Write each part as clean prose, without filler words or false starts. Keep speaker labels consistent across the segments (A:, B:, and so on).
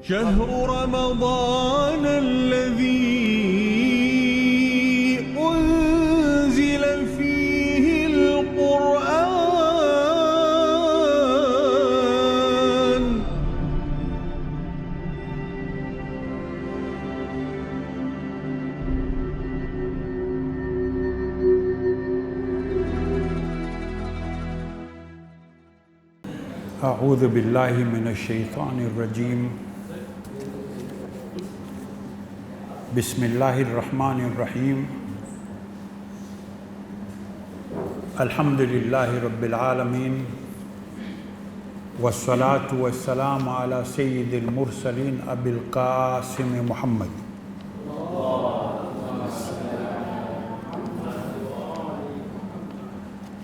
A: شهر رمضان الذي أنزل فيه القرآن
B: أعوذ بالله من الشيطان الرجيم بسم الله الرحمن الرحيم الحمد لله رب العالمين والصلاة والسلام على سيد المرسلين أبي القاسم محمد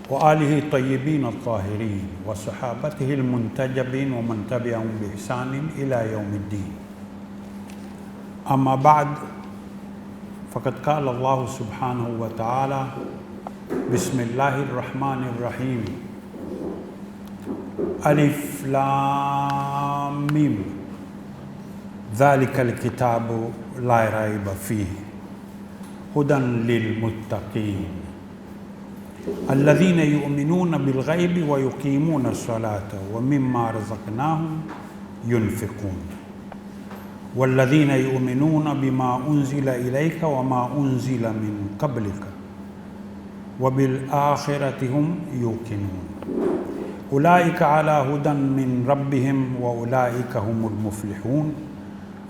B: وآله الطيبين الطاهرين وصحابته المنتجبين ومن تبعهم بإحسان إلى يوم الدين. أما بعد، فقد قال الله سبحانه وتعالى: بسم الله الرحمن الرحيم ألف لام ميم ذلك الكتاب لا ريب فيه هدى للمتقين الذين يؤمنون بالغيب ويقيمون الصلاة ومما رزقناهم ينفقون والذين يؤمنون بما أنزل إليك وما أنزل من قبلك وبالآخرة هم يوقنون أولئك على هدى من ربهم وأولئك هم المفلحون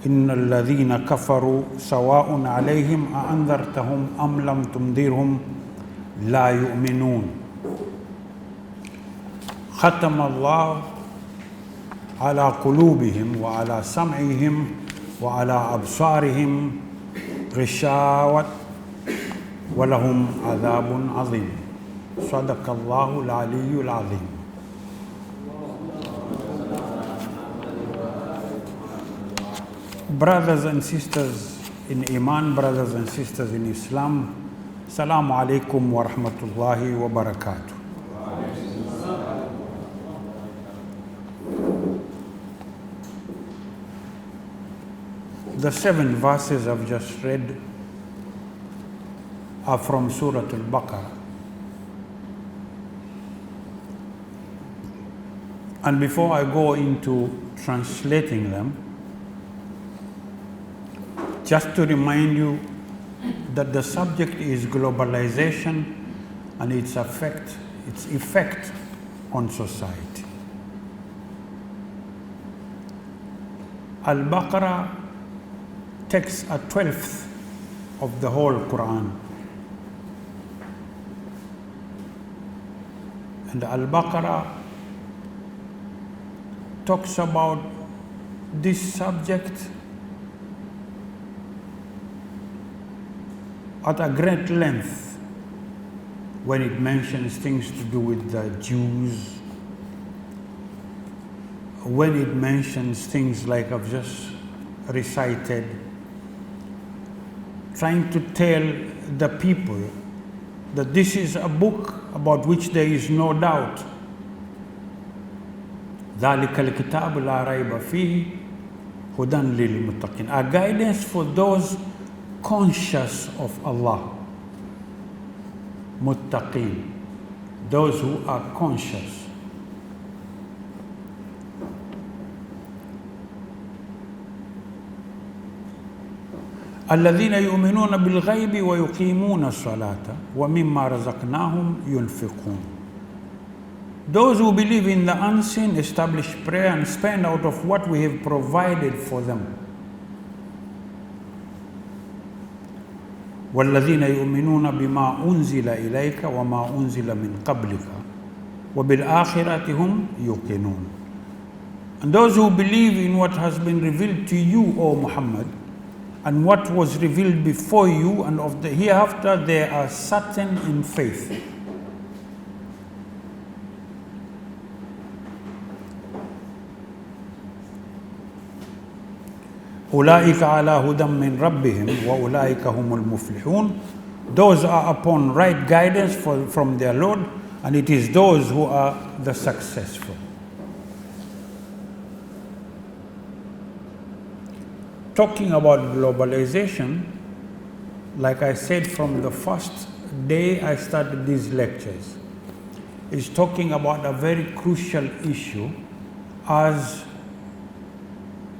B: إن الذين كفروا سواء عليهم أأنذرتهم أم لم تنذرهم لا يؤمنون ختم الله على قلوبهم وعلى سمعهم وعلى أبصارهم غشاوة ولهم عذاب عظيم. صدق الله العلي العظيم. Brothers and sisters in Iman, brothers and sisters in Islam, Assalamu alaikum wa rahmatullahi wa barakatuh. The 7 verses I've just read are from Surah Al-Baqarah. And before I go into translating them, just to remind you that the subject is globalization and its effect on society. Al-Baqarah takes a 12th of the whole Quran. And Al-Baqarah talks about this subject at a great length when it mentions things to do with the Jews, when it mentions things like I've just recited, trying to tell the people that this is a book about which there is no doubt. ذَلِكَ الْكِتَابُ لَا رَيْبَ فِيهِ هُدًى لِلْمُتَّقِينَ. A guidance for those conscious of Allah. Muttaqeen, those who are conscious. الذين يؤمنون بالغيب ويقيمون الصلاة ومما رزقناهم ينفقون. Those who believe in the unseen establish prayer and spend out of what we have provided for them. والذين يؤمنون بما أنزل إليك وما أنزل من قبلك وبالآخرة هم يوقنون. And those who believe in what has been revealed to you, O Muhammad, and what was revealed before you, and of the hereafter, they are certain in faith. أولئك على هدى من ربهم وأولئك هم المفلحون. Those are upon right guidance from their Lord, and it is those who are the successful. talking about globalization, like I said from the first day I started these lectures, is talking about a very crucial issue, as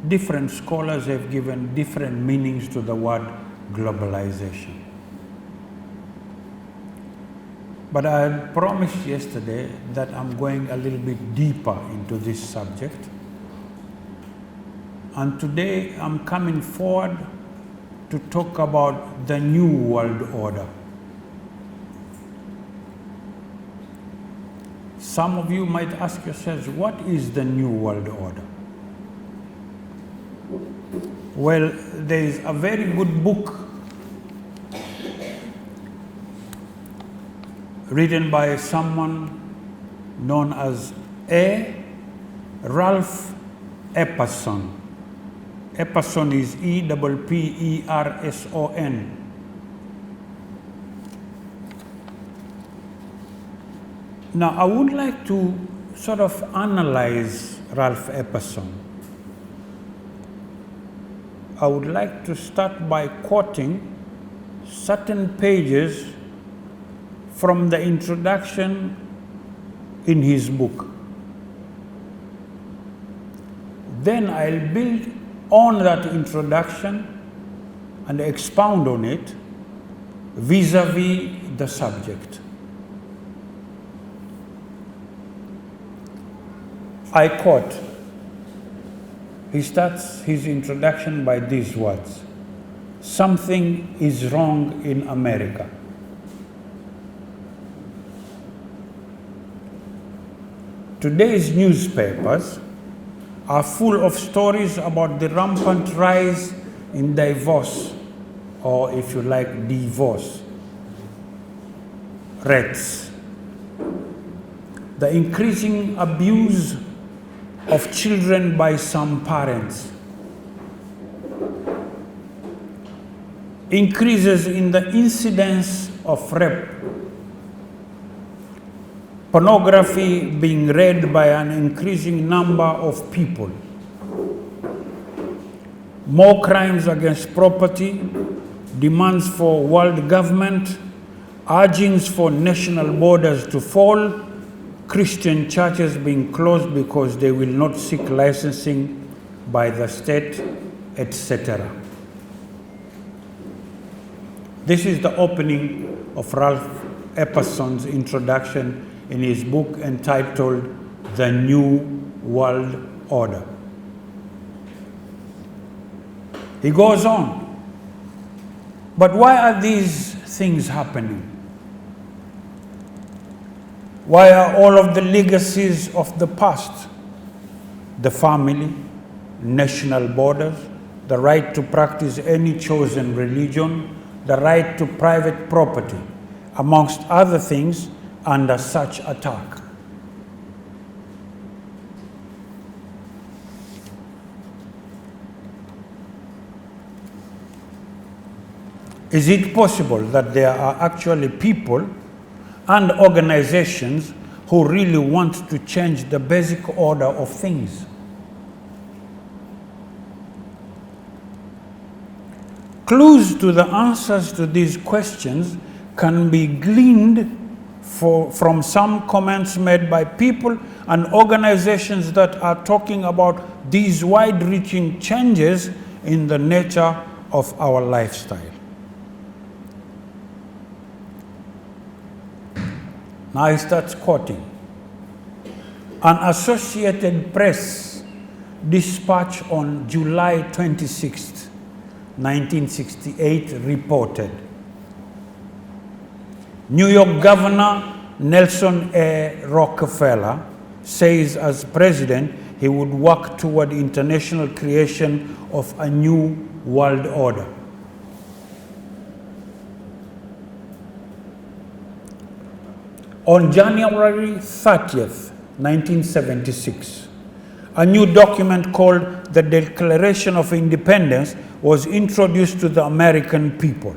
B: different scholars have given different meanings to the word globalization. But I had promised yesterday that I'm going a little bit deeper into this subject. And today I'm coming forward to talk about the New World Order. Some of you might ask yourselves, what is the New World Order? Well, there is a very good book written by someone known as Ralph Epperson. Epperson is Epperson. Now, I would like to sort of analyze Ralph Epperson. I would like to start by quoting certain pages from the introduction in his book. Then I'll build on that introduction and expound on it vis-a-vis the subject. I quote, he starts his introduction by these words: "Something is wrong in America." Today's newspapers are full of stories about the rampant rise in divorce, or if you like, divorce rates, the increasing abuse of children by some parents, increases in the incidence of rape, pornography being read by an increasing number of people, more crimes against property, demands for world government, urgings for national borders to fall, Christian churches being closed because they will not seek licensing by the state, etc. This is the opening of Ralph Epperson's introduction in his book entitled The New World Order. He goes on, but why are these things happening? Why are all of the legacies of the past, the family, national borders, the right to practice any chosen religion, the right to private property, amongst other things, under such attack? Is it possible that there are actually people and organizations who really want to change the basic order of things? Clues to the answers to these questions can be gleaned from some comments made by people and organizations that are talking about these wide-reaching changes in the nature of our lifestyle. Now he starts quoting. An Associated Press dispatch on July 26, 1968 reported, New York Governor Nelson A. Rockefeller says as president he would work toward international creation of a new world order. On January 30th, 1976, a new document called the Declaration of Independence was introduced to the American people.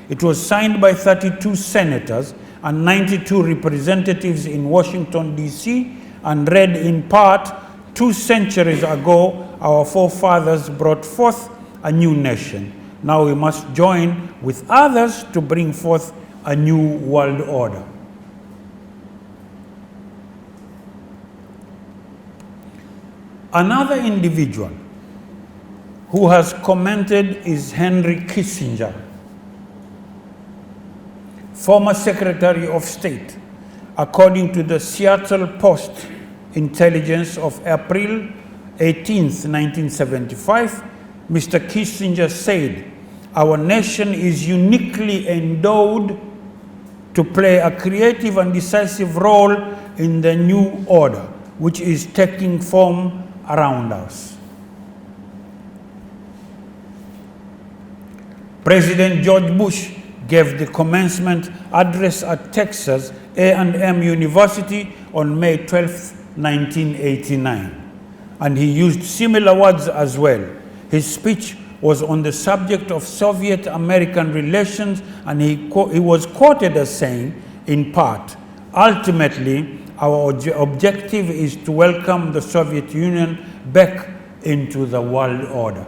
B: It was signed by 32 senators and 92 representatives in Washington, D.C., and read in part, 2 centuries ago, our forefathers brought forth a new nation. Now we must join with others to bring forth a new world order. Another individual who has commented is Henry Kissinger, former Secretary of State. According to the Seattle Post intelligence of April 18th, 1975, Mr. Kissinger said, "Our nation is uniquely endowed to play a creative and decisive role in the new order, which is taking form around us." President George Bush gave the commencement address at Texas A&M University on May 12, 1989, and he used similar words as well. His speech was on the subject of Soviet-American relations, and he was quoted as saying, in part, "Ultimately, our objective is to welcome the Soviet Union back into the world order."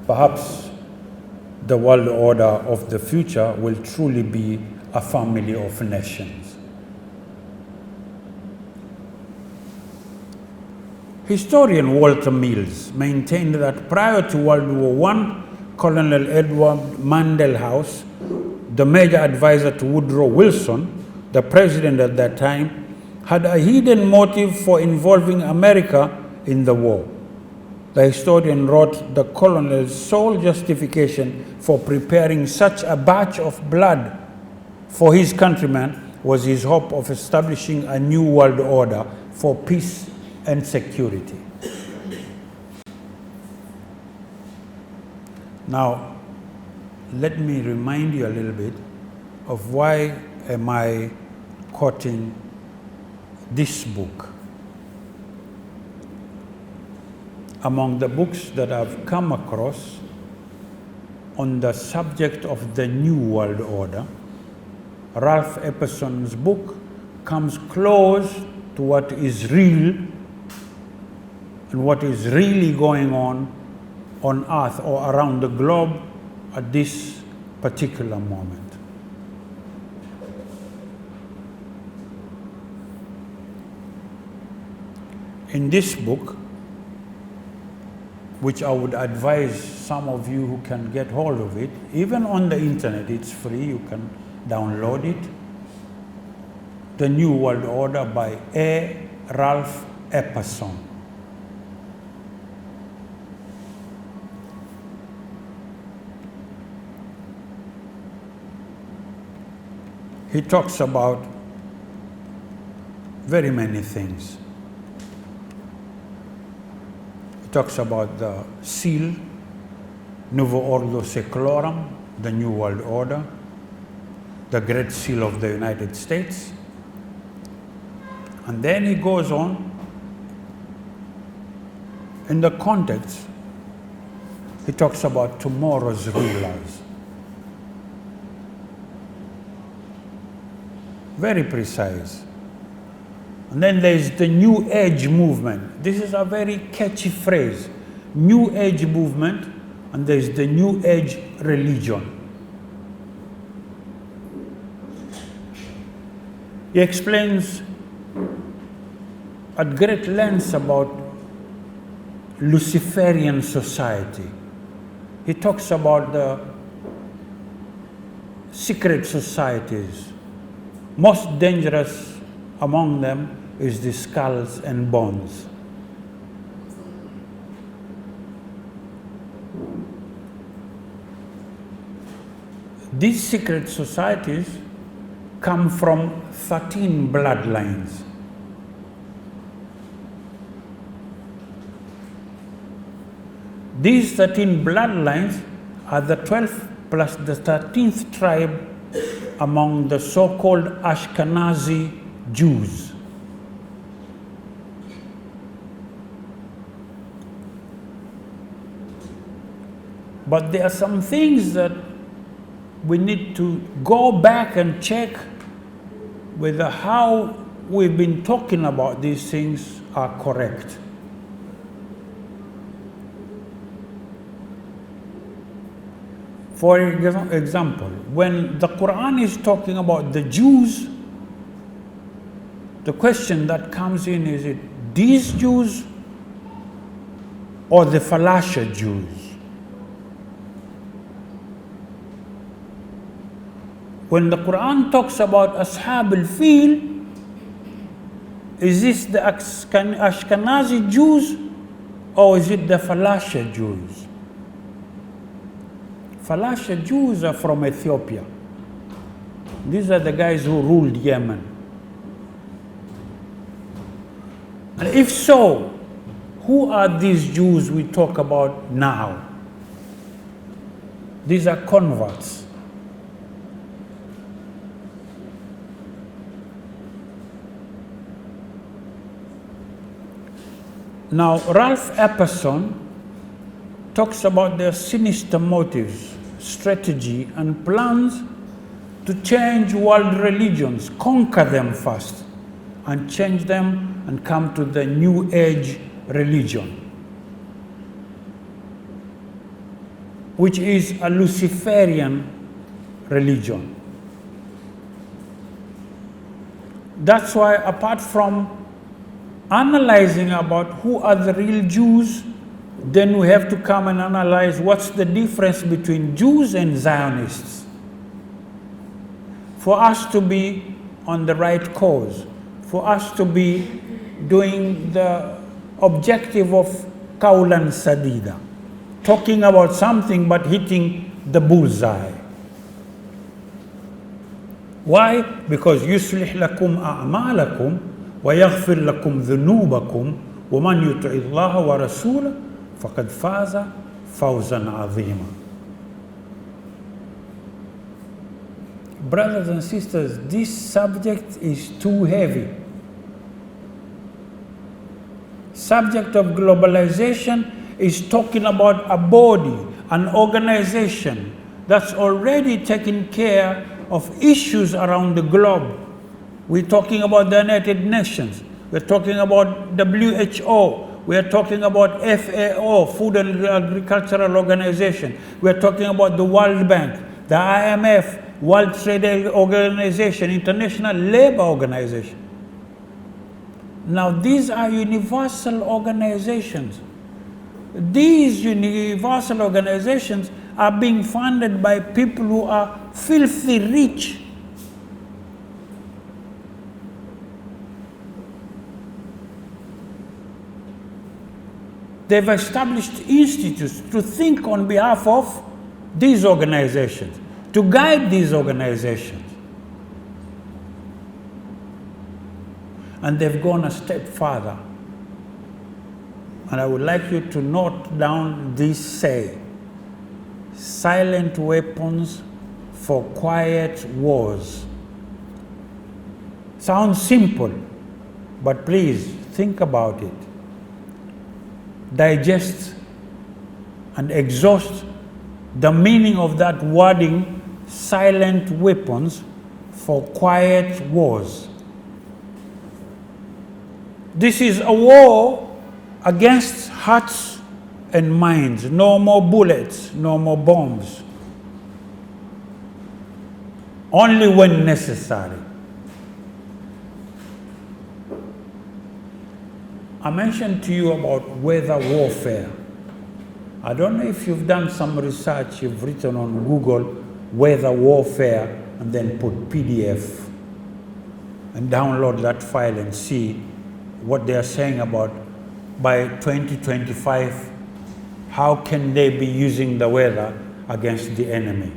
B: Perhaps the world order of the future will truly be a family of nations. Historian Walter Mills maintained that prior to World War I, Colonel Edward Mandell House, the major advisor to Woodrow Wilson, the president at that time, had a hidden motive for involving America in the war. The historian wrote the colonel's sole justification for preparing such a batch of blood for his countrymen was his hope of establishing a new world order for peace and security. Now, let me remind you a little bit of why am I quoting this book. Among the books that I've come across on the subject of the New World Order, Ralph Epperson's book comes close to what is real and what is really going on Earth or around the globe at this particular moment. In this book, which I would advise some of you who can get hold of it, even on the internet, it's free, you can download it. The New World Order by A. Ralph Epperson. He talks about very many things. He talks about the seal, Nuevo Ordo Seclorum, the New World Order, the Great Seal of the United States. And then he goes on, in the context, he talks about tomorrow's rulers. Very precise. And then there's the New Age movement. This is a very catchy phrase. New Age movement, and there's the New Age religion. He explains at great length about Luciferian society. He talks about the secret societies. Most dangerous among them is the skulls and bones. These secret societies come from 13 bloodlines. These 13 bloodlines are the 12th plus the 13th tribe among the so-called Ashkenazi Jews. But there are some things that we need to go back and check whether how we've been talking about these things are correct. For example, when the Quran is talking about the Jews, the question that comes in, is it these Jews or the Falasha Jews? When the Quran talks about Ashab al-Fil, is this the Ashkenazi Jews or is it the Falasha Jews? Falasha Jews are from Ethiopia. These are the guys who ruled Yemen. And if so, who are these Jews we talk about now? These are converts. Now, Ralph Epperson talks about their sinister motives, strategy, and plans to change world religions, conquer them first, and change them and come to the New Age religion, which is a Luciferian religion. That's why, apart from analyzing about who are the real Jews, then we have to come and analyze what's the difference between Jews and Zionists. For us to be on the right cause, for us to be doing the objective of Qawlan Sadida, talking about something but hitting the bullseye. Why? Because يُصْلِحْ لَكُمْ أَعْمَالَكُمْ وَيَغْفِرْ لَكُمْ ذُنُوبَكُمْ وَمَنْ يُطِعِ اللَّهَ وَرَسُولَهُ فَقَدْ فَازَ فَوْزًا عَظِيمًا. Brothers and sisters, this subject is too heavy. Subject of globalization is talking about a body, an organization that's already taking care of issues around the globe. We're talking about the United Nations. We're talking about WHO. We're talking about FAO, Food and Agricultural Organization. We're talking about the World Bank, the IMF, World Trade Organization, International Labour Organization. Now, these are universal organizations. These universal organizations are being funded by people who are filthy rich. They've established institutes to think on behalf of these organizations, to guide these organizations. And they've gone a step further. And I would like you to note down this say: silent weapons for quiet wars. Sounds simple, but please think about it. Digest and exhaust the meaning of that wording, silent weapons for quiet wars. This is a war against hearts and minds. No more bullets, no more bombs. Only when necessary. I mentioned to you about weather warfare. I don't know if you've done some research, you've written on Google weather warfare and then put PDF and download that file and see what they are saying about by 2025, how can they be using the weather against the enemy.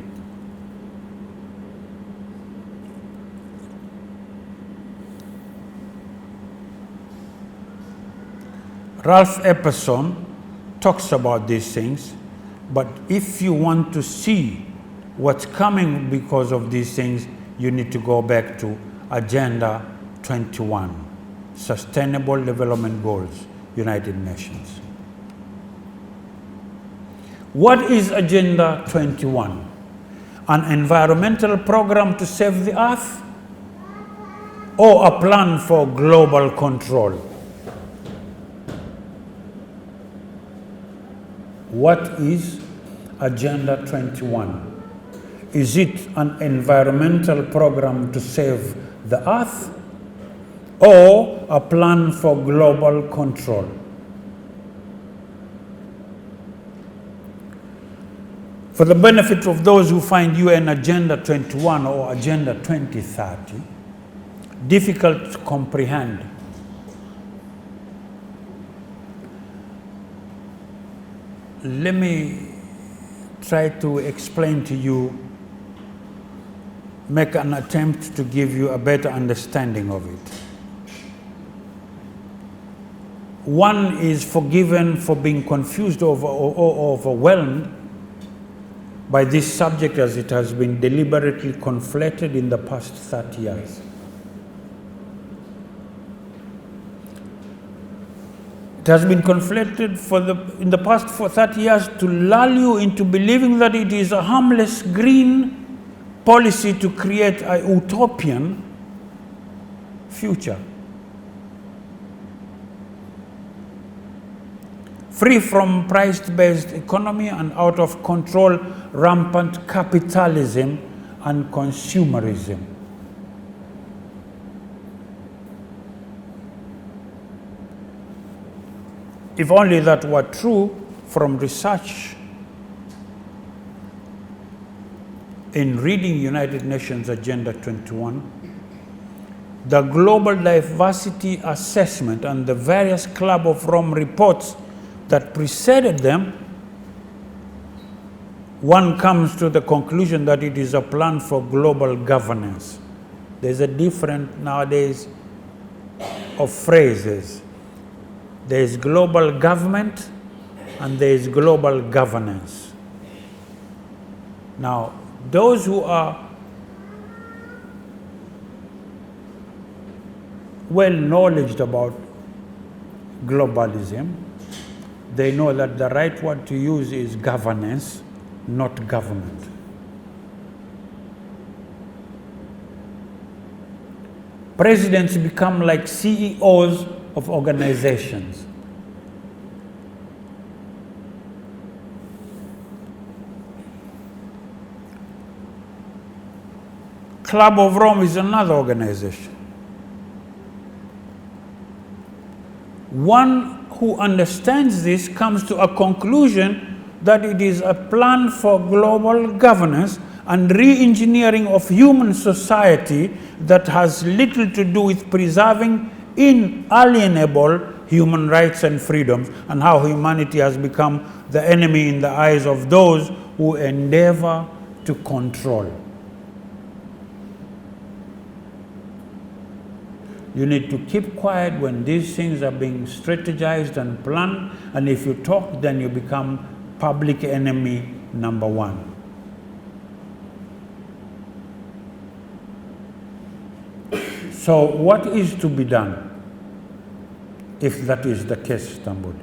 B: Ralph Epperson talks about these things, but if you want to see what's coming because of these things, you need to go back to Agenda 21, Sustainable Development Goals, United Nations. What is Agenda 21? An environmental program to save the earth? or a plan for global control? What is Agenda 21? Is it an environmental program to save the earth or a plan for global control? For the benefit of those who find UN Agenda 21 or Agenda 2030 difficult to comprehend, let me try to explain to you, make an attempt to give you a better understanding of it. One is forgiven for being confused or overwhelmed by this subject, as it has been deliberately conflated in the past 30 years. It has been conflated in the past 30 years to lull you into believing that it is a harmless green policy to create a utopian future, free from price-based economy and out of control, rampant capitalism and consumerism. If only that were true from research in reading United Nations Agenda 21, the Global Diversity Assessment and the various Club of Rome reports that preceded them, one comes to the conclusion that it is a plan for global governance. There's a difference nowadays of phrases. There is global government and there is global governance. Now, those who are well knowledgeable about globalism, they know that the right word to use is governance, not government. Presidents become like CEOs of organizations. Club of Rome is another organization. One who understands this comes to a conclusion that it is a plan for global governance and re-engineering of human society that has little to do with preserving inalienable human rights and freedoms, and how humanity has become the enemy in the eyes of those who endeavor to control. You need to keep quiet when these things are being strategized and planned, and if you talk, then you become public enemy number one. So what is to be done if that is the case, Stambuli?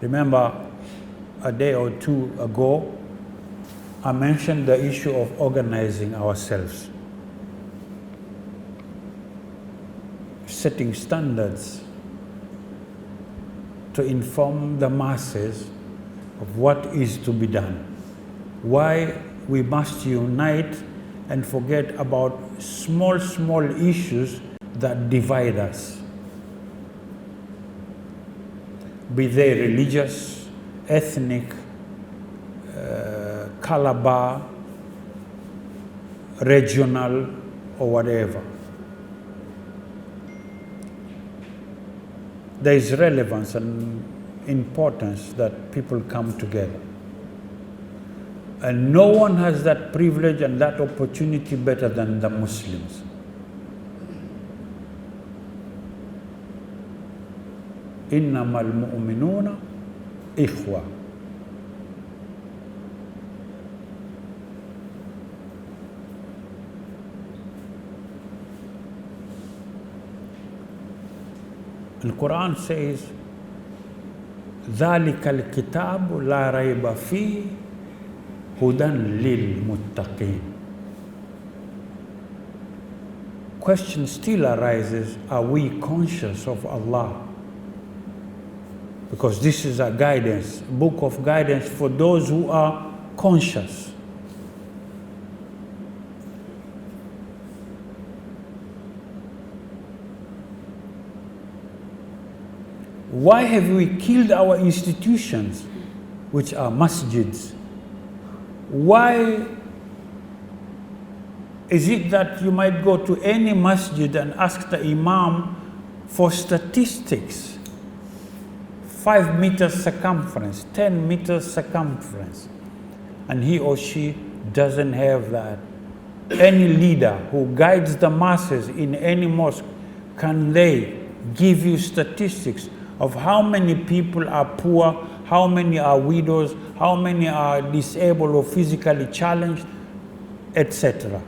B: Remember, a day or two ago, I mentioned the issue of organizing ourselves, setting standards to inform the masses of what is to be done, why we must unite and forget about small issues that divide us, be they religious, ethnic, caliber, regional, or whatever. There is relevance and importance that people come together. And no one has that privilege and that opportunity better than the Muslims. إنما المؤمنون إخوة. The Quran says, ذلك الكتاب لا ريب فيه هدى للمتقين. question still arises, are we conscious of Allah? Because this is a guidance, a book of guidance for those who are conscious. Why have we killed our institutions, which are masjids? Why is it that you might go to any masjid and ask the imam for statistics? 5 meters circumference, 10 meters circumference, and he or she doesn't have that. Any leader who guides the masses in any mosque, can they give you statistics of how many people are poor, how many are widows, how many are disabled or physically challenged, etc.?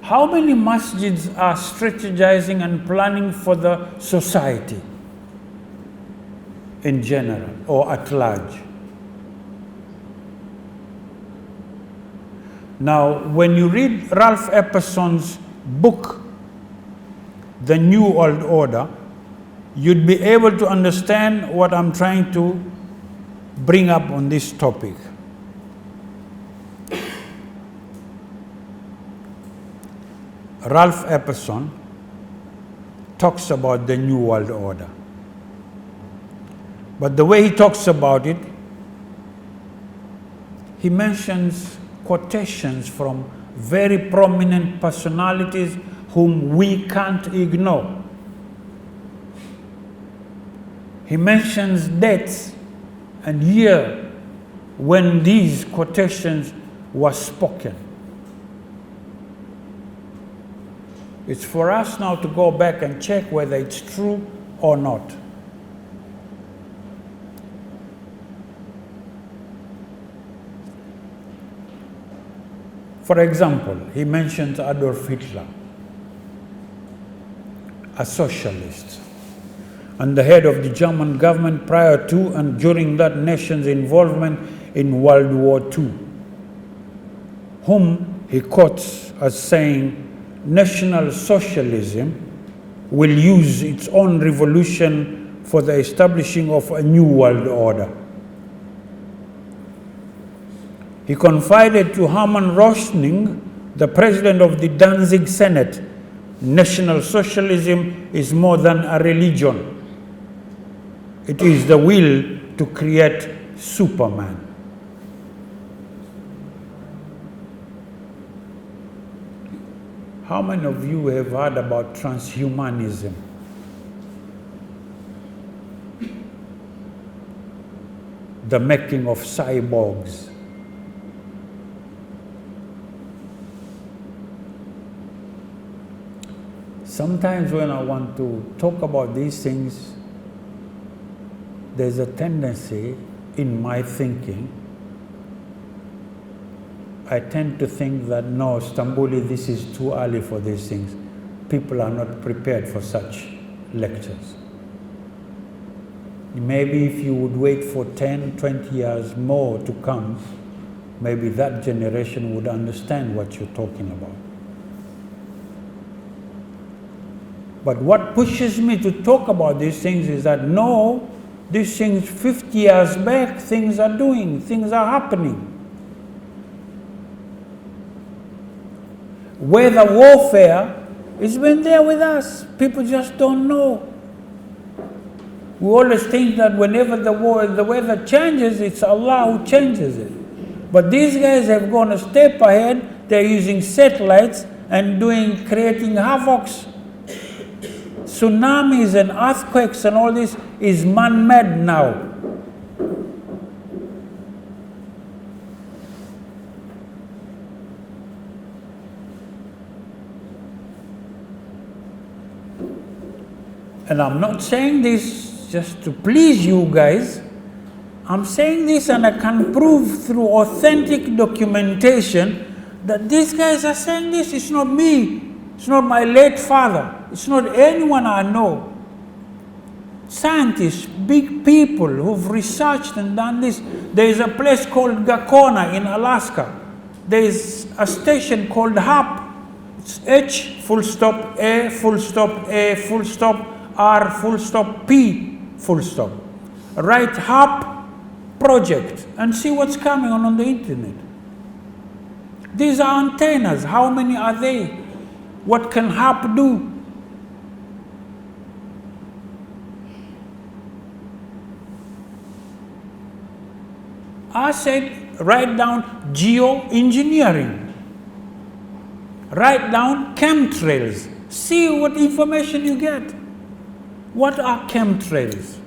B: How many masjids are strategizing and planning for the society in general or at large? Now, when you read Ralph Epperson's book, The New World Order, you'd be able to understand what I'm trying to bring up on this topic. Ralph Epperson talks about the New World Order. But the way he talks about it, he mentions quotations from very prominent personalities whom we can't ignore. He mentions dates and year when these quotations were spoken. It's for us now to go back and check whether it's true or not. For example, he mentions Adolf Hitler, a socialist, and the head of the German government prior to and during that nation's involvement in World War II, whom he quotes as saying, National Socialism will use its own revolution for the establishing of a new world order. He confided to Hermann Rösning, the president of the Danzig Senate, National Socialism is more than a religion. It is the will to create Superman. How many of you have heard about transhumanism? The making of cyborgs. Sometimes when I want to talk about these things, there's a tendency in my thinking, I tend to think that no, Stambuli, this is too early for these things. People are not prepared for such lectures. Maybe if you would wait for 10, 20 years more to come, maybe that generation would understand what you're talking about. But what pushes me to talk about these things is that no, these things 50 years back, things are happening. Weather warfare has been there with us. People just don't know. We always think that whenever the weather changes, it's Allah who changes it. But these guys have gone a step ahead. They're using satellites and creating havocs. Tsunamis and earthquakes and all this is man-made now. And I'm not saying this just to please you guys. I'm saying this and I can prove through authentic documentation that these guys are saying this. It's not me. It's not my late father. It's not anyone I know. Scientists, big people who've researched and done this. There is a place called Gakona in Alaska. There is a station called HAP. It's H full stop A full stop A full stop R full stop P full stop. Write HAP project and see what's coming on the internet. These are antennas. How many are they? What can HAP do? I said, write down geoengineering. Write down chemtrails. See what information you get. What are chemtrails?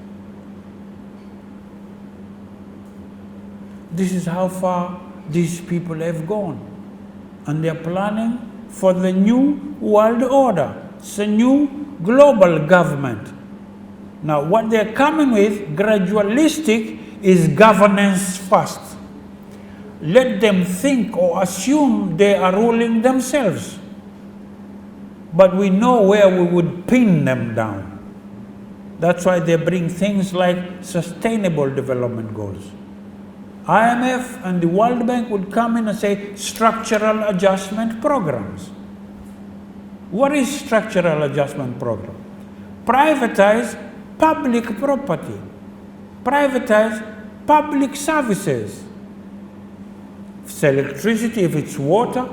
B: This is how far these people have gone. And they're planning for the new world order. It's a new global government. Now, what they're coming with, gradualistic, is governance first. Let them think or assume they are ruling themselves. But we know where we would pin them down. That's why they bring things like sustainable development goals. IMF and the World Bank would come in and say structural adjustment programs. What is structural adjustment program? Privatize public property. Privatize public services. If it's electricity, if it's water,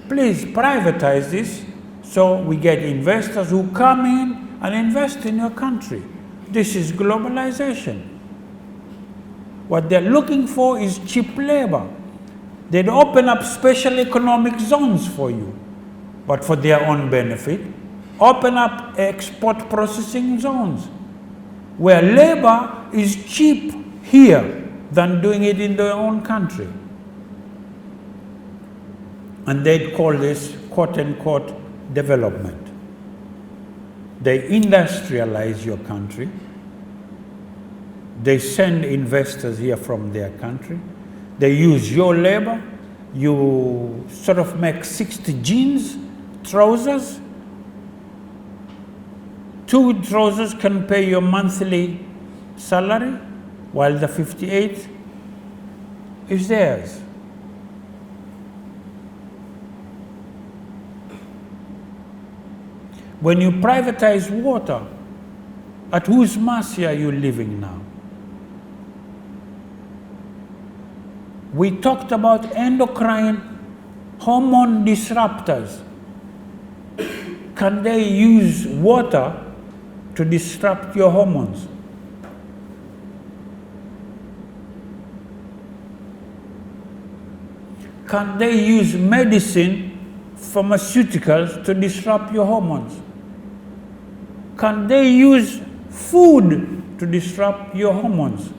B: please privatize this so we get investors who come in and invest in your country. This is globalization. What they're looking for is cheap labor. They'd open up special economic zones for you, but for their own benefit. Open up export processing zones where labor is cheap here than doing it in their own country. And they'd call this quote-unquote development. They industrialize your country. They send investors here from their country. They use your labor. You sort of make 60 jeans, trousers. 2 trousers can pay your monthly salary, while the 58 is theirs. When you privatize water, at whose mercy are you living now? We talked about endocrine hormone disruptors. Can they use water to disrupt your hormones? Can they use medicine, pharmaceuticals to disrupt your hormones? Can they use food to disrupt your hormones?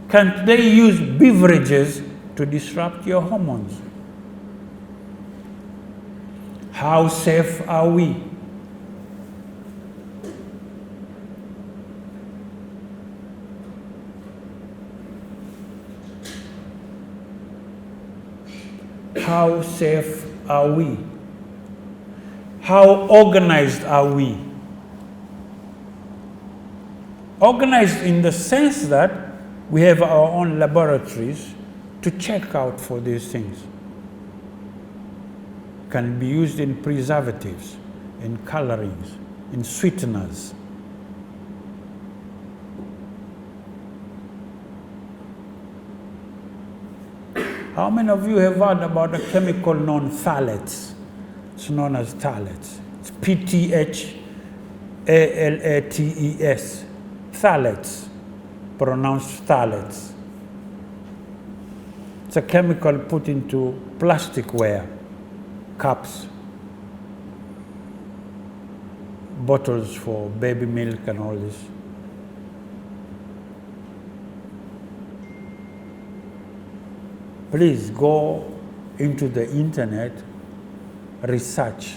B: Can they use beverages to disrupt your hormones? How safe are we? How safe are we? How organized are we? Organized in the sense that we have our own laboratories to check out for these things. Can be used in preservatives, in colorings, in sweeteners. How many of you have heard about a chemical known phthalates? It's known as phthalates. It's P-T-H-A-L-A-T-E-S. Phthalates, pronounced phthalates. It's a chemical put into plasticware, cups, bottles for baby milk and all this. Please go into the internet, research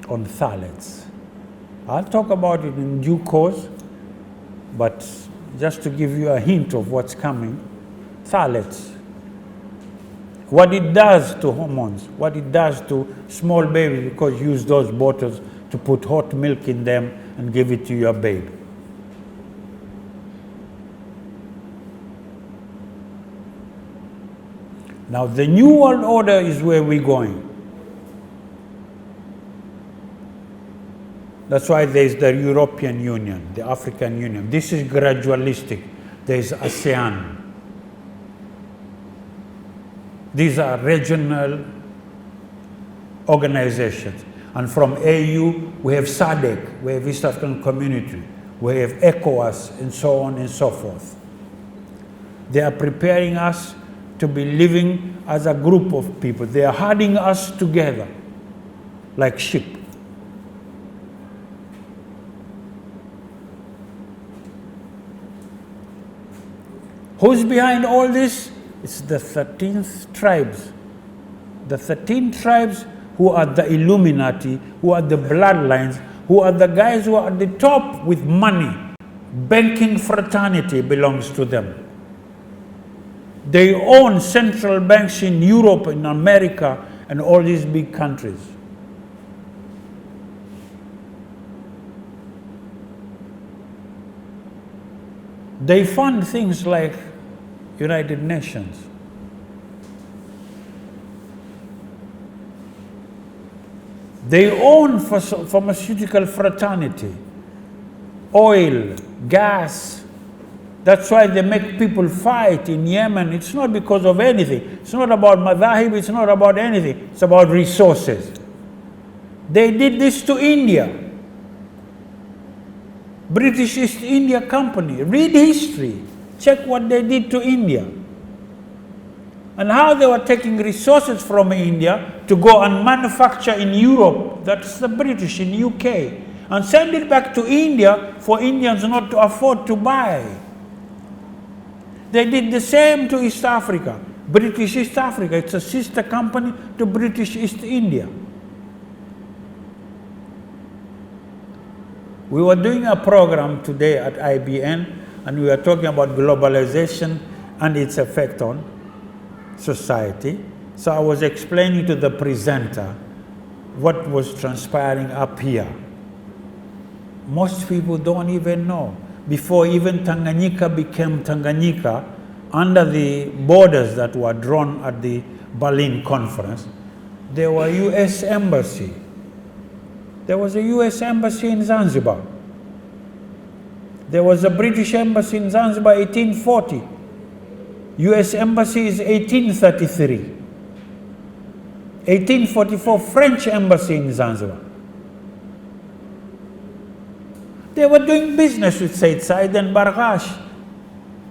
B: on phthalates. I'll talk about it in due course, but just to give you a hint of what's coming, phthalates. What it does to hormones, what it does to small babies, because you use those bottles to put hot milk in them and give it to your babe. Now the New World Order is where we're going. That's why there's the European Union, the African Union. This is gradualistic. There's ASEAN. These are regional organizations. And from AU, we have SADC, we have East African Community, we have ECOWAS, and so on and so forth. They are preparing us to be living as a group of people. They are herding us together like sheep. Who's behind all this? It's the 13th tribes. The 13 tribes who are the Illuminati, who are the bloodlines, who are the guys who are at the top with money. Banking fraternity belongs to them. They own central banks in Europe, in America, and all these big countries. They fund things like United Nations. They own pharmaceutical fraternity, oil, gas. That's why they make people fight in Yemen. It's not because of anything. It's not about madhahib, it's not about anything. It's about resources. They did this to India. British East India Company. Read history. Check what they did to India. And how they were taking resources from India to go and manufacture in Europe. That's the British in UK. And send it back to India for Indians not to afford to buy. They did the same to East Africa. British East Africa, it's a sister company to British East India. We were doing a program today at IBN, and we were talking about globalization and its effect on society. So I was explaining to the presenter what was transpiring up here. Most people don't even know. Before even Tanganyika became Tanganyika, under the borders that were drawn at the Berlin conference, there were US embassy. There was a US embassy in Zanzibar. There was a British embassy in Zanzibar 1840. US embassy is 1833. 1844 French embassy in Zanzibar. They were doing business with Said Said and Barghash,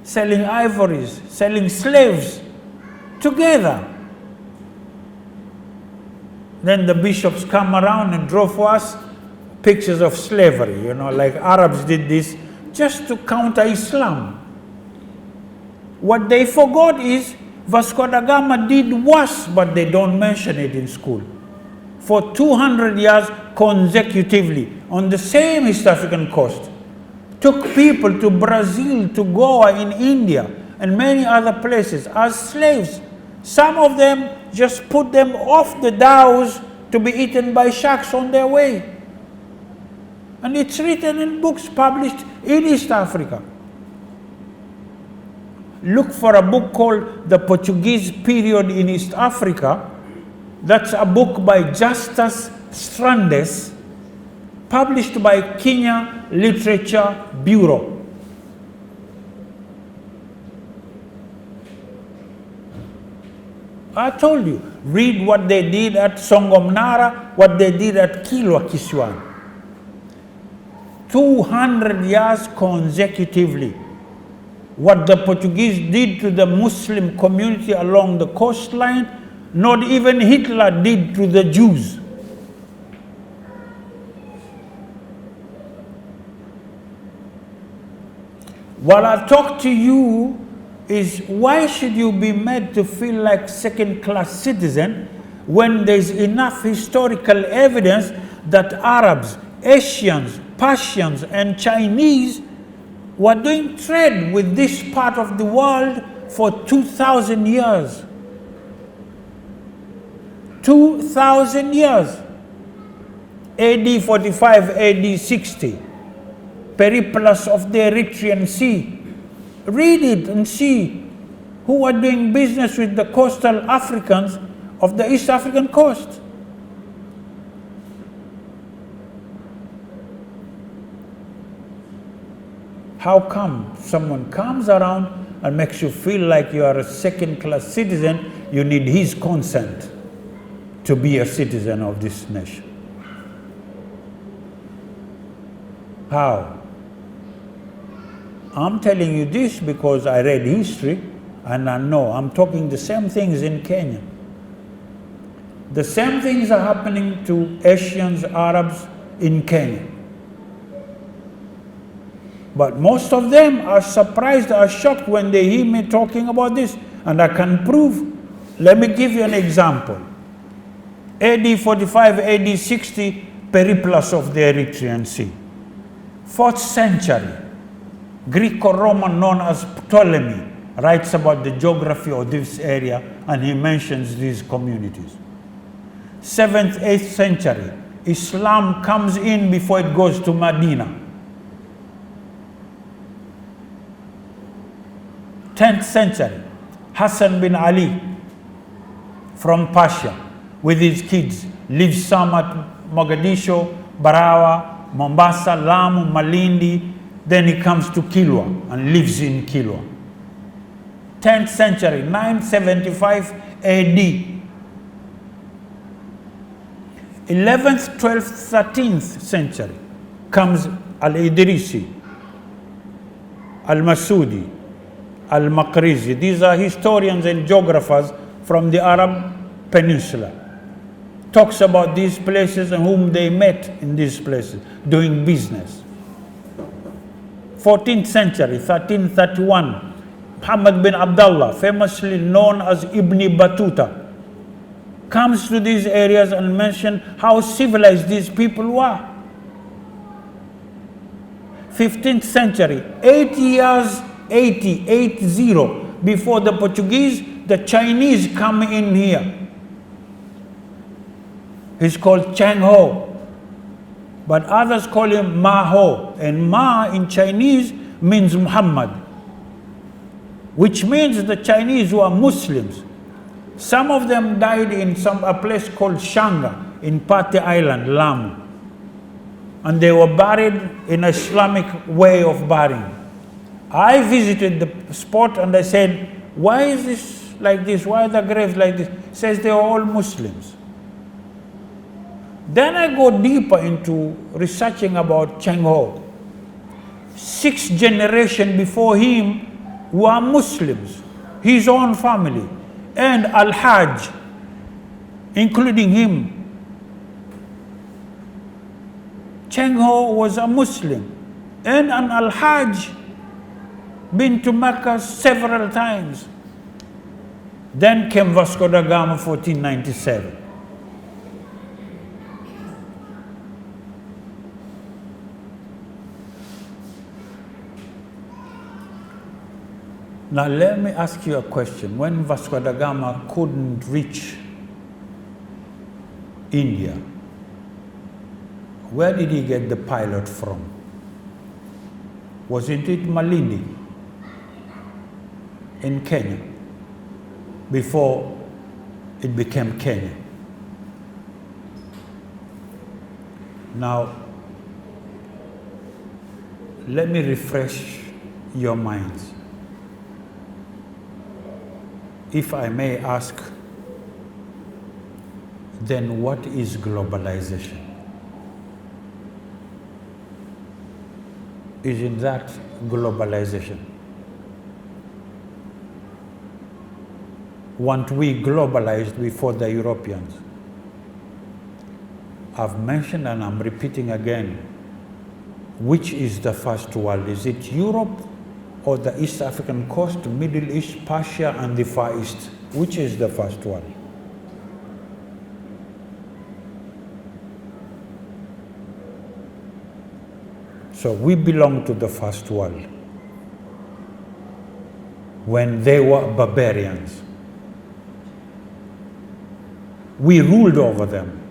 B: selling ivories, selling slaves together. Then the bishops come around and draw for us pictures of slavery, you know, like Arabs did this just to counter Islam. What they forgot is Vasco da Gama did worse, but they don't mention it in school. For 200 years consecutively on the same East African coast, took people to Brazil, to Goa in India, and many other places as slaves. Some of them just put them off the dhows to be eaten by sharks on their way. And it's written in books published in East Africa. Look for a book called The Portuguese Period in East Africa. That's a book by Justus Strandes, published by Kenya Literature Bureau. I told you, read what they did at Songomnara, what they did at Kilwa Kiswan. 200 years consecutively. What the Portuguese did to the Muslim community along the coastline, not even Hitler did to the Jews. What I talk to you is, why should you be made to feel like second-class citizen when there's enough historical evidence that Arabs, Asians, Persians, and Chinese were doing trade with this part of the world for 2,000 years. 2,000 years. AD 45, AD 60. Periplus of the Eritrean Sea. Read it and see who are doing business with the coastal Africans of the East African coast. How come someone comes around and makes you feel like you are a second-class citizen? You need his consent to be a citizen of this nation. How? I'm telling you this because I read history and I know I'm talking the same things in Kenya. The same things are happening to Asians, Arabs in Kenya. But most of them are surprised, are shocked when they hear me talking about this. And I can prove. Let me give you an example. AD 45, AD 60, Periplus of the Eritrean Sea. 4th century, Greco-Roman known as Ptolemy writes about the geography of this area and he mentions these communities. 7th, 8th century, Islam comes in before it goes to Medina. 10th century, Hassan bin Ali from Persia with his kids lives some at Mogadishu, Barawa, Mombasa, Lamu, Malindi. Then he comes to Kilwa and lives in Kilwa. 10th century, 975 AD. 11th, 12th, 13th century comes Al-Idrisi, Al-Masudi, Al-Maqrizi. These are historians and geographers from the Arab Peninsula. Talks about these places and whom they met in these places, doing business. 14th century, 1331, Muhammad bin Abdullah, famously known as Ibn Battuta, comes to these areas and mentions how civilized these people were. 15th century, 80 before the Portuguese, the Chinese come in here. He's called Chang Ho, but others call him Ma Ho, and Ma in Chinese means Muhammad, which means the Chinese were Muslims. Some of them died in a place called Shanga in Pate Island, Lamu, and they were buried in an Islamic way of burying. I visited the spot and I said, why is this like this? Why are the graves like this? It says they are all Muslims. Then I go deeper into researching about Chang Ho. 6th generation before him were Muslims, his own family, and Al-Hajj, including him. Chang Ho was a Muslim and an Al-Hajj, been to Mecca several times. Then came Vasco da Gama, 1497. Now let me ask you a question. When Vasco da Gama couldn't reach India, where did he get the pilot from? Wasn't it Malindi in Kenya before it became Kenya? Now, let me refresh your minds. If I may ask, then what is globalization? Isn't that globalization? Weren't we globalized before the Europeans? I've mentioned and I'm repeating again, which is the first world? Is it Europe or the East African coast, Middle East, Persia, and the Far East? Which is the first world? So we belong to the first world when they were barbarians. We ruled over them.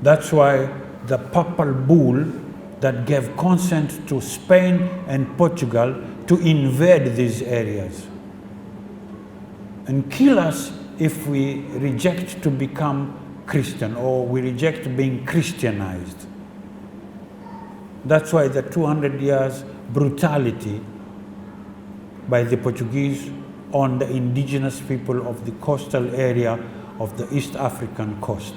B: That's why the papal bull that gave consent to Spain and Portugal to invade these areas and kill us if we reject to become Christian or we reject being Christianized. That's why the 200 years brutality by the Portuguese on the indigenous people of the coastal area of the East African coast.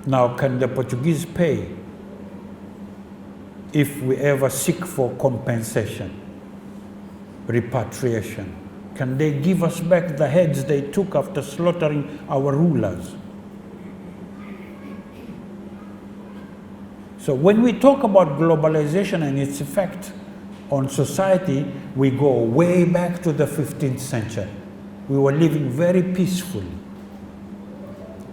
B: Now, can the Portuguese pay if we ever seek for compensation, repatriation? Can they give us back the heads they took after slaughtering our rulers? So when we talk about globalization and its effect on society, we go way back to the 15th century. We were living very peacefully.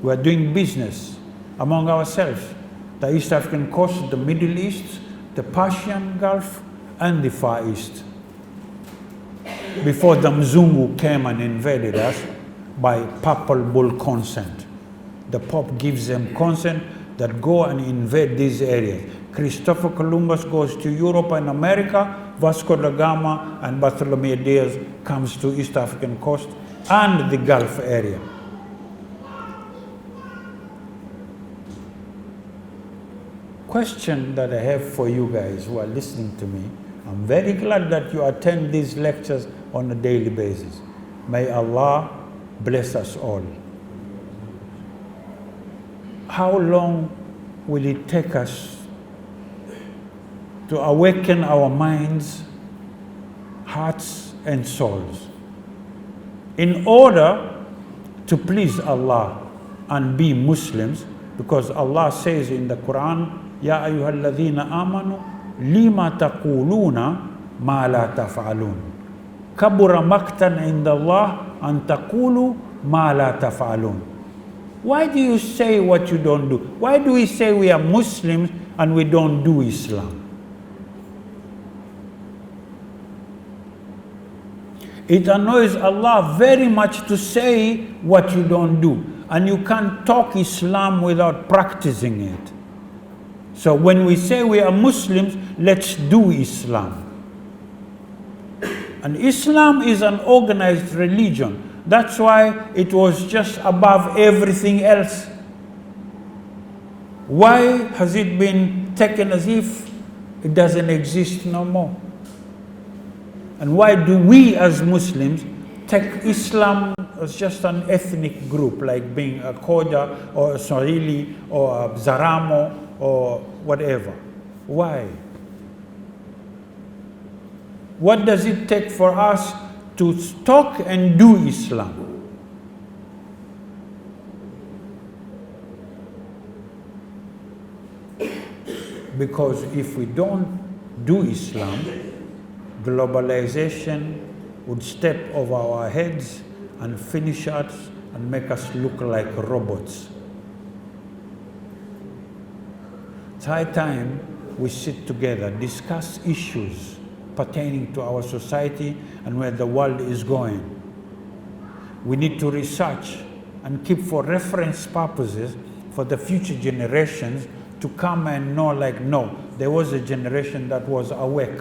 B: We were doing business among ourselves. The East African coast, the Middle East, the Persian Gulf, and the Far East. Before the Mzungu came and invaded us by papal bull consent. The Pope gives them consent that go and invade these areas. Christopher Columbus goes to Europe and America, Vasco da Gama and Bartholomew Diaz comes to East African coast and the Gulf area. Question that I have for you guys who are listening to me, I'm very glad that you attend these lectures on a daily basis. May Allah bless us all. How long will it take us to awaken our minds, hearts, and souls in order to please Allah and be Muslims? Because Allah says in the Quran, Ya ayyuhalladhina amanu lima taquluna ma la taf'alun. Kabura maktan inda Allah an taqulu ma la taf'alun. Why do you say what you don't do? Why do we say we are Muslims and we don't do Islam? It annoys Allah very much to say what you don't do. And you can't talk Islam without practicing it. So when we say we are Muslims, let's do Islam. And Islam is an organized religion. That's why it was just above everything else. Why has it been taken as if it doesn't exist no more? And why do we as Muslims take Islam as just an ethnic group, like being a Khoja or a Swahili or a Zaramo or whatever? Why? What does it take for us to talk and do Islam? Because if we don't do Islam, globalization would step over our heads and finish us and make us look like robots. It's high time we sit together, discuss issues pertaining to our society and where the world is going. We need to research and keep for reference purposes for the future generations to come and know, like, no, there was a generation that was awake,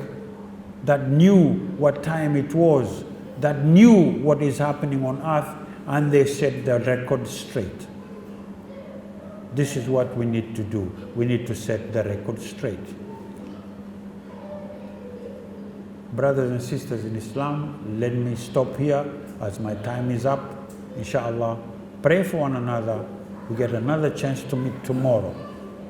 B: that knew what time it was, that knew what is happening on earth, and they set the record straight. This is what we need to do. We need to set the record straight. Brothers and sisters in Islam, let me stop here as my time is up. Inshallah, pray for one another. We get another chance to meet tomorrow.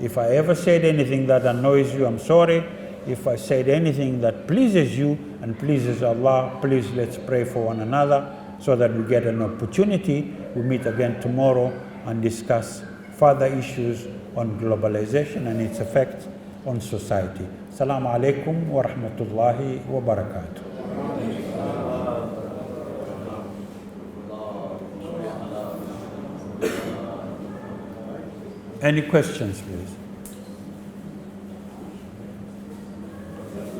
B: If I ever said anything that annoys you, I'm sorry. If I said anything that pleases you and pleases Allah, please let's pray for one another so that we get an opportunity. We meet again tomorrow and discuss further issues on globalization and its effect on society. Assalamu alaikum wa rahmatullahi wa barakatuh. Any questions, please?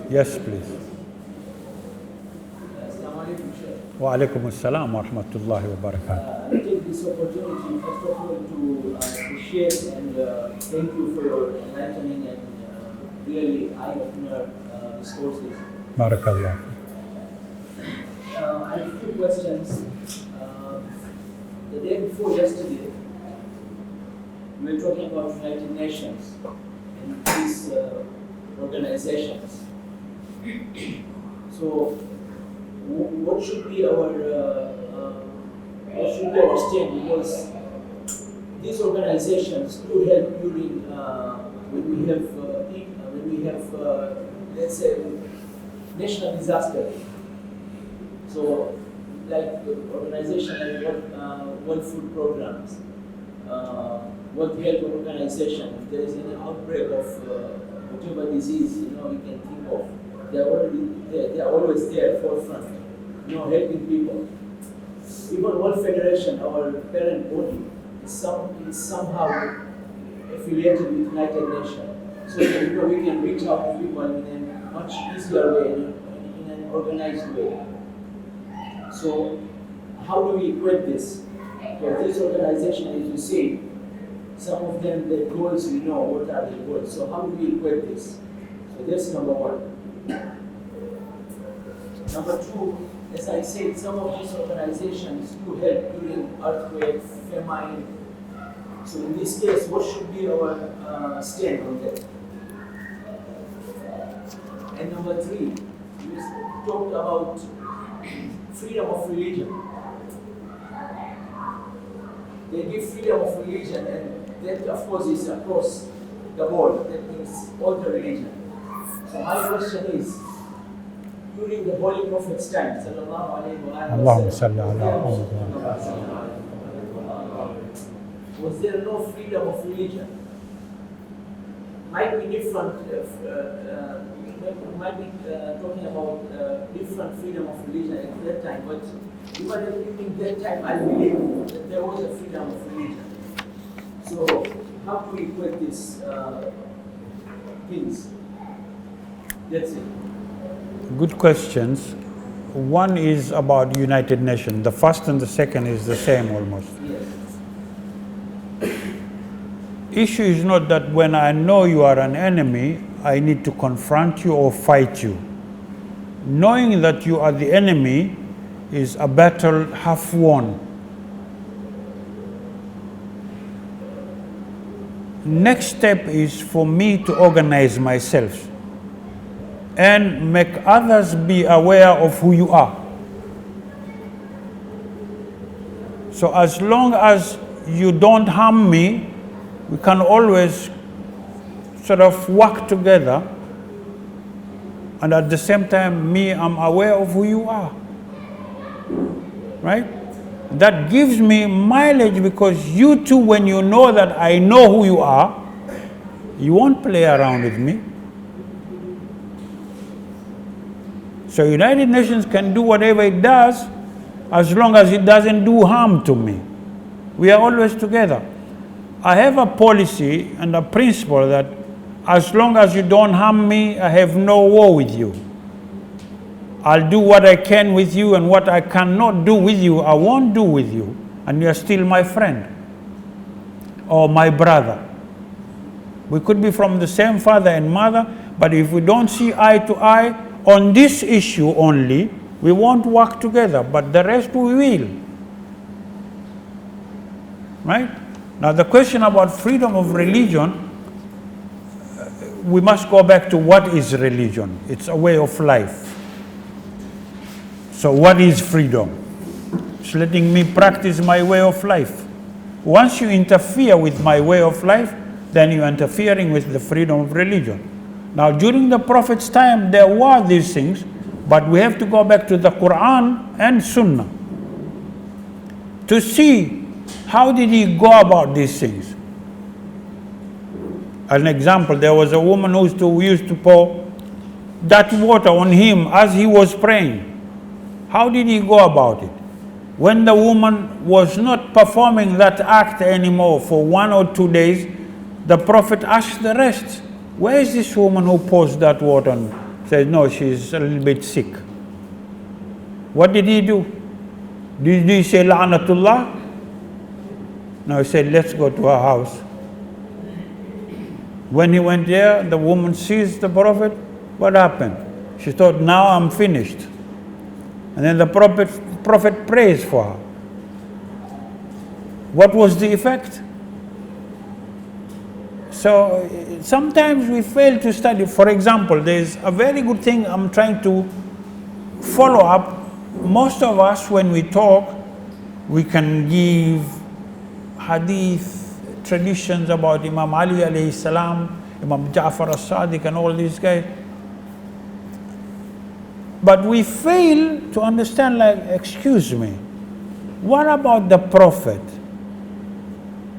B: Yes, please. Wa alaikum assalam wa rahmatullahi wa barakatuh.
C: I take this opportunity, first of all, to appreciate and thank you for your enlightening and really eye-opener discourses.
B: Barakallah.
C: I have a few questions. The day before yesterday, we were talking about United Nations and these organizations. So, what should be our stand? Because these organizations do help during when we have let's say national disaster. So, like the organization like World Food Programs, World Health Organization, if there is any outbreak of whatever disease you can think of, they are already there. They are always there, forefront, helping people. Even World Federation, our parent body, is somehow affiliated with United Nations, so that we can reach out to people in a much easier way, in an organized way. So, how do we equate this? Because this organization, as you say, some of them, the goals, what are the goals. So, how do we equate this? So, that's number one. Number two, as I said, some of these organizations do help during earthquake, famine. So, in this case, what should be our stand on that? And number three, we talked about freedom of religion. They give freedom of religion, and that, of course, is across the board. That means all the religion. So my question is, during the Holy Prophet's time, sallallahu alaihi wasallam, was there no freedom of religion? Might be different. Might be talking about different freedom of religion at that time, but even in that time, I believe that there was a freedom of religion. So, how do we equate these things? That's it.
B: Good questions. One is about United Nations. The first and the second is the same almost.
C: Yes.
B: Issue is not that when I know you are an enemy, I need to confront you or fight you. Knowing that you are the enemy is a battle half won. Next step is for me to organize myself and make others be aware of who you are. So as long as you don't harm me, we can always sort of work together, and at the same time, I'm aware of who you are. Right? That gives me mileage, because you too, when you know that I know who you are, you won't play around with me. So United Nations can do whatever it does as long as it doesn't do harm to me. We are always together. I have a policy and a principle that as long as you don't harm me, I have no war with you. I'll do what I can with you, and what I cannot do with you, I won't do with you. And you're still my friend or my brother. We could be from the same father and mother, but if we don't see eye to eye on this issue only, we won't work together, but the rest we will. Right? Now the question about freedom of religion, we must go back to what is religion. It's a way of life. So what is freedom? It's letting me practice my way of life. Once you interfere with my way of life, then you're interfering with the freedom of religion. Now during the Prophet's time, there were these things, but we have to go back to the Quran and Sunnah to see how did he go about these things. An example, there was a woman who used to pour that water on him as he was praying. How did he go about it? When the woman was not performing that act anymore for 1 or 2 days, the Prophet asked the rest, where is this woman who pours that water on? Said, no, she's a little bit sick. What did he do? Did he say, La'natullah? Now he said, let's go to her house. When he went there, the woman sees the Prophet. What happened? She thought, now I'm finished. And then the Prophet prays for her. What was the effect? So sometimes we fail to study. For example, there's a very good thing I'm trying to follow up. Most of us, when we talk, we can give hadith, traditions about Imam Ali alayhi salam, Imam Ja'far as-Sadiq and all these guys. But we fail to understand, like, excuse me, what about the Prophet?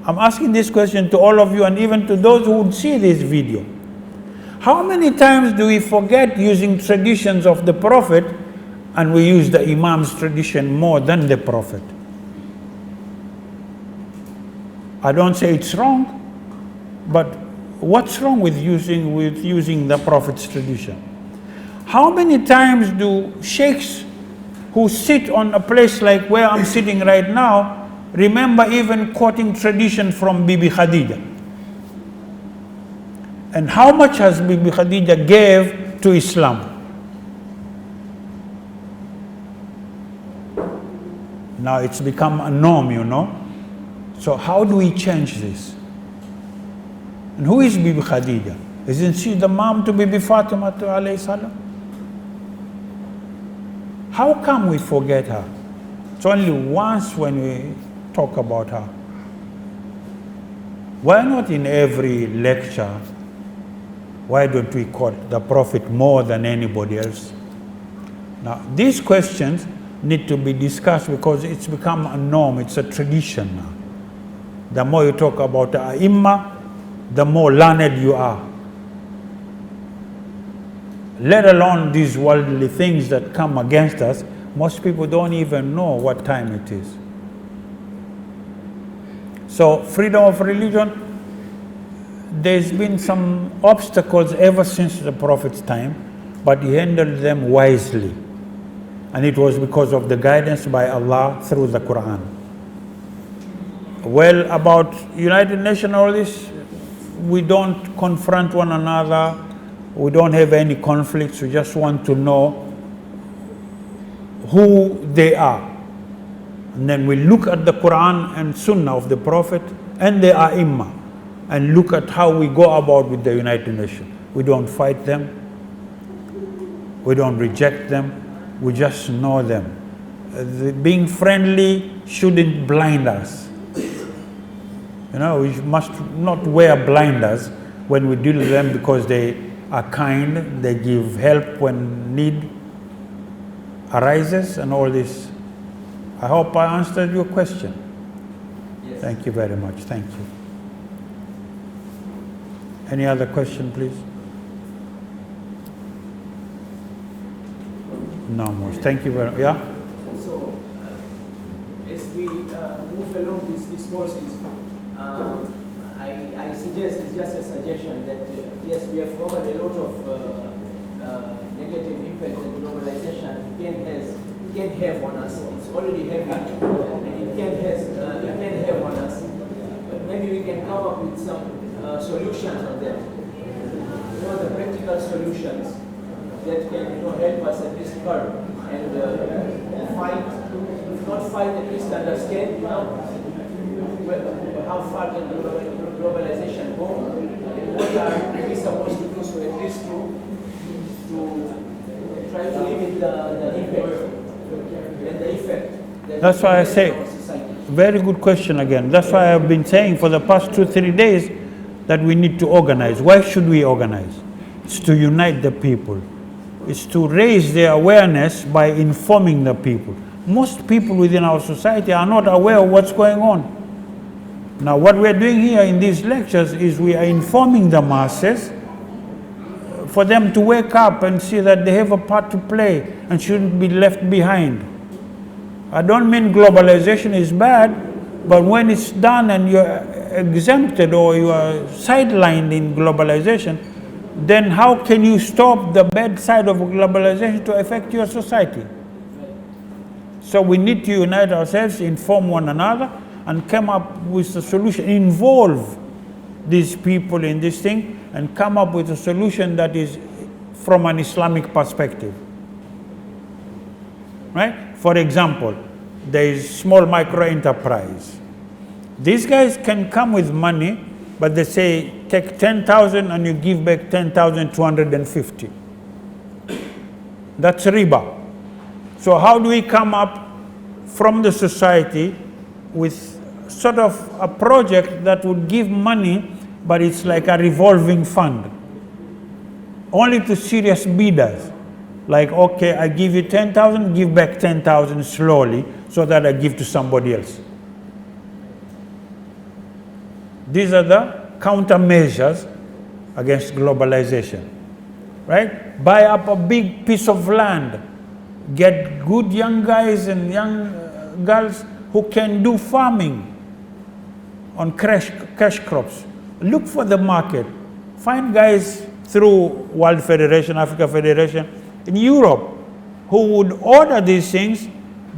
B: I'm asking this question to all of you and even to those who would see this video. How many times do we forget using traditions of the Prophet and we use the Imam's tradition more than the Prophet? I don't say it's wrong, but what's wrong with using the Prophet's tradition? How many times do sheikhs who sit on a place like where I'm sitting right now remember even quoting tradition from Bibi Khadija? And how much has Bibi Khadija gave to Islam? Now it's become a norm, you know. So how do we change this? And who is Bibi Khadija? Isn't she the mom to Bibi Fatima alayhi salam? How come we forget her? It's only once when we talk about her. Why not in every lecture? Why don't we quote the Prophet more than anybody else? Now, these questions need to be discussed because it's become a norm, it's a tradition now. The more you talk about the Ai-Imma, the more learned you are. Let alone these worldly things that come against us, most people don't even know what time it is. So, freedom of religion, there's been some obstacles ever since the Prophet's time, but he handled them wisely. And it was because of the guidance by Allah through the Quran. Well, about United Nations, all this, we don't confront one another. We don't have any conflicts. We just want to know who they are. And then we look at the Quran and Sunnah of the Prophet and the Ai-Imma and look at how we go about with the United Nations. We don't fight them. We don't reject them. We just know them. Being friendly shouldn't blind us. You know, we must not wear blinders when we deal with them because they are kind, they give help when need arises and all this. I hope I answered your question. Yes. Thank you very much. Thank you. Any other question, please? No more. Thank you very much. Yeah?
C: So, as we move along these courses, I suggest, it's just a suggestion that yes, we have covered a lot of negative impact that globalization can have on us. It's already having, and it can have on us. But maybe we can come up with some solutions on that. You know, the practical solutions that can help us at least curb and fight, if not fight, at least understand, how far can globalization go, and what are we supposed to do so at least to try to limit the impact and the effect.
B: That's why I say, very good question again. That's why I've been saying for the past 2-3 days that we need to organize. Why should we organize? It's to unite the people. It's to raise their awareness by informing the people. Most people within our society are not aware of what's going on. Now, what we're doing here in these lectures is we are informing the masses for them to wake up and see that they have a part to play and shouldn't be left behind. I don't mean globalization is bad, but when it's done and you're exempted or you are sidelined in globalization, then how can you stop the bad side of globalization to affect your society? So we need to unite ourselves, inform one another, and come up with a solution, involve these people in this thing and come up with a solution that is from an Islamic perspective. Right? For example, there is small micro enterprise. These guys can come with money, but they say take 10,000 and you give back 10,250. That's riba. So how do we come up from the society with sort of a project that would give money, but it's like a revolving fund, only to serious bidders? Like, okay, I give you 10,000, give back 10,000 slowly so that I give to somebody else. These are the countermeasures against globalization, right? Buy up a big piece of land, get good young guys and young girls who can do farming on cash crops. Look for the market. Find guys through World Federation, Africa Federation, in Europe, who would order these things,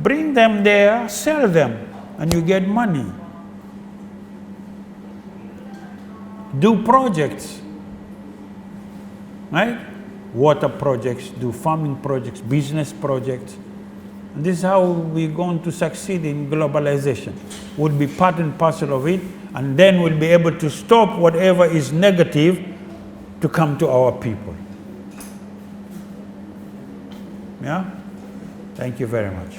B: bring them there, sell them, and you get money. Do projects, right? Water projects, do farming projects, business projects. And this is how we're going to succeed in globalization. Would be part and parcel of it, and then we'll be able to stop whatever is negative to come to our people. Yeah? Thank you very much.